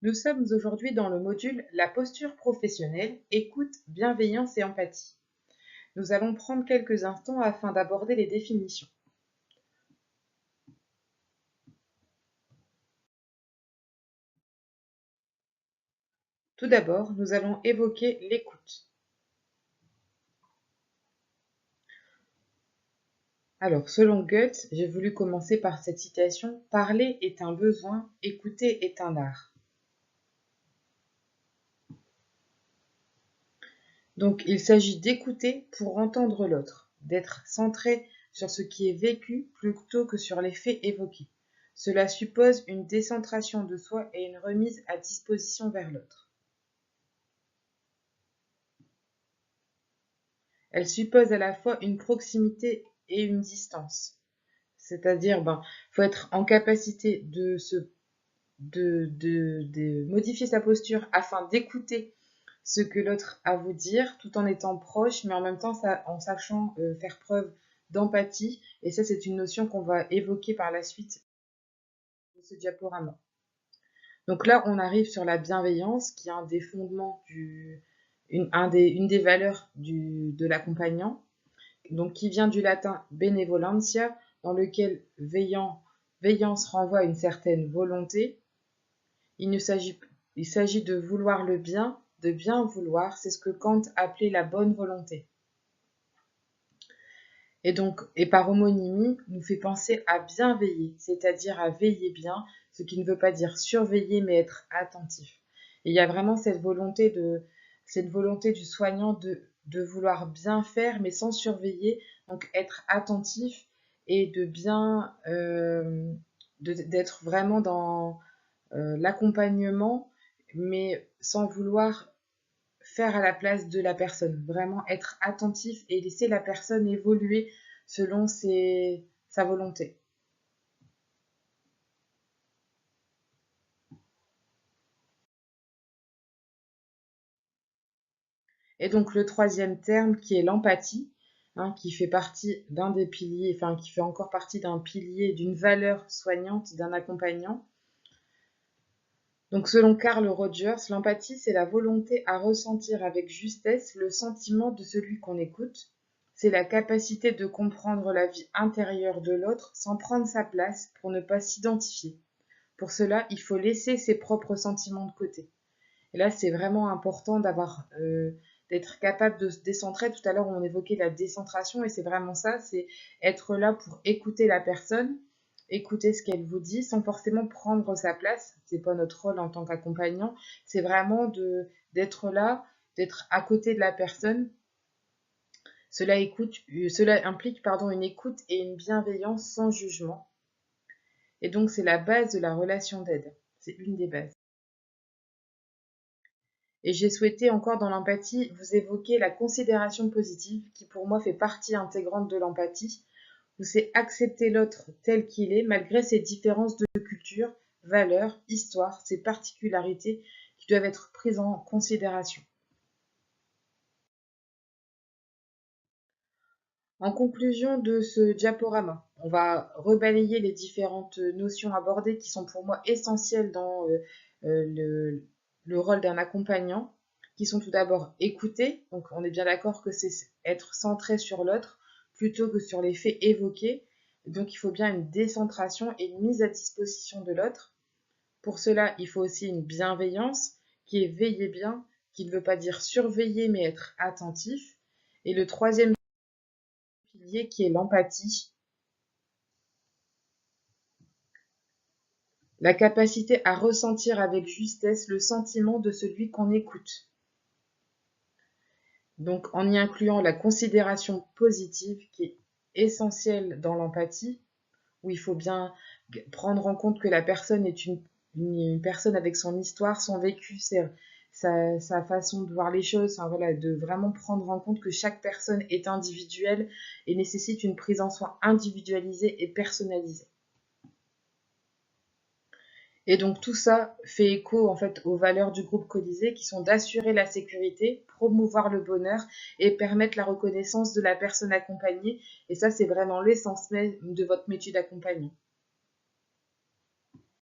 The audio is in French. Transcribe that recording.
Nous sommes aujourd'hui dans le module La posture professionnelle, écoute, bienveillance et empathie. Nous allons prendre quelques instants afin d'aborder les définitions. Tout d'abord, nous allons évoquer l'écoute. Alors, selon Goethe, j'ai voulu commencer par cette citation: parler est un besoin, écouter est un art. Donc, il s'agit d'écouter pour entendre l'autre, d'être centré sur ce qui est vécu plutôt que sur les faits évoqués. Cela suppose une décentration de soi et une remise à disposition vers l'autre. Elle suppose à la fois une proximité et une distance. C'est-à-dire, faut être en capacité de modifier sa posture afin d'écouter ce que l'autre a à vous dire, tout en étant proche, mais en même temps en sachant faire preuve d'empathie. Et ça, c'est une notion qu'on va évoquer par la suite de ce diaporama. Donc là, on arrive sur la bienveillance, qui est un des fondements une des valeurs de l'accompagnant, donc qui vient du latin benevolentia, dans lequel veillance renvoie à une certaine volonté. Il s'agit de vouloir le bien, de bien vouloir, c'est ce que Kant appelait la bonne volonté. Et par homonymie, nous fait penser à bien veiller, c'est-à-dire à veiller bien, ce qui ne veut pas dire surveiller, mais être attentif. Et il y a vraiment cette volonté du soignant de vouloir bien faire, mais sans surveiller, donc être attentif et d'être vraiment dans l'accompagnement, mais sans vouloir faire à la place de la personne, vraiment être attentif et laisser la personne évoluer selon sa volonté. Et donc le troisième terme qui est l'empathie, qui fait partie d'un des piliers, enfin qui fait encore partie d'un pilier, d'une valeur soignante d'un accompagnant. Donc selon Carl Rogers, l'empathie, c'est la volonté à ressentir avec justesse le sentiment de celui qu'on écoute. C'est la capacité de comprendre la vie intérieure de l'autre sans prendre sa place pour ne pas s'identifier. Pour cela, il faut laisser ses propres sentiments de côté. Et là, c'est vraiment important d'être capable de se décentrer. Tout à l'heure, on évoquait la décentration et c'est vraiment ça, c'est être là pour écouter la personne, écouter ce qu'elle vous dit sans forcément prendre sa place. C'est pas notre rôle en tant qu'accompagnant. C'est vraiment d'être là, d'être à côté de la personne. Cela implique une écoute et une bienveillance sans jugement. Et donc, c'est la base de la relation d'aide. C'est une des bases. Et j'ai souhaité encore dans l'empathie vous évoquer la considération positive qui pour moi fait partie intégrante de l'empathie, où c'est accepter l'autre tel qu'il est malgré ses différences de culture, valeurs, histoire, ses particularités qui doivent être prises en considération. En conclusion de ce diaporama, on va rebalayer les différentes notions abordées qui sont pour moi essentielles dans le rôle d'un accompagnant, qui sont tout d'abord écouter, donc on est bien d'accord que c'est être centré sur l'autre plutôt que sur les faits évoqués, donc il faut bien une décentration et une mise à disposition de l'autre. Pour cela, il faut aussi une bienveillance qui est veiller bien, qui ne veut pas dire surveiller mais être attentif. Et le troisième pilier qui est l'empathie, la capacité à ressentir avec justesse le sentiment de celui qu'on écoute. Donc en y incluant la considération positive qui est essentielle dans l'empathie, où il faut bien prendre en compte que la personne est une personne avec son histoire, son vécu, sa façon de voir les choses, de vraiment prendre en compte que chaque personne est individuelle et nécessite une prise en soin individualisée et personnalisée. Et donc tout ça fait écho en fait aux valeurs du groupe Colisée qui sont d'assurer la sécurité, promouvoir le bonheur et permettre la reconnaissance de la personne accompagnée. Et ça, c'est vraiment l'essence même de votre métier d'accompagnant.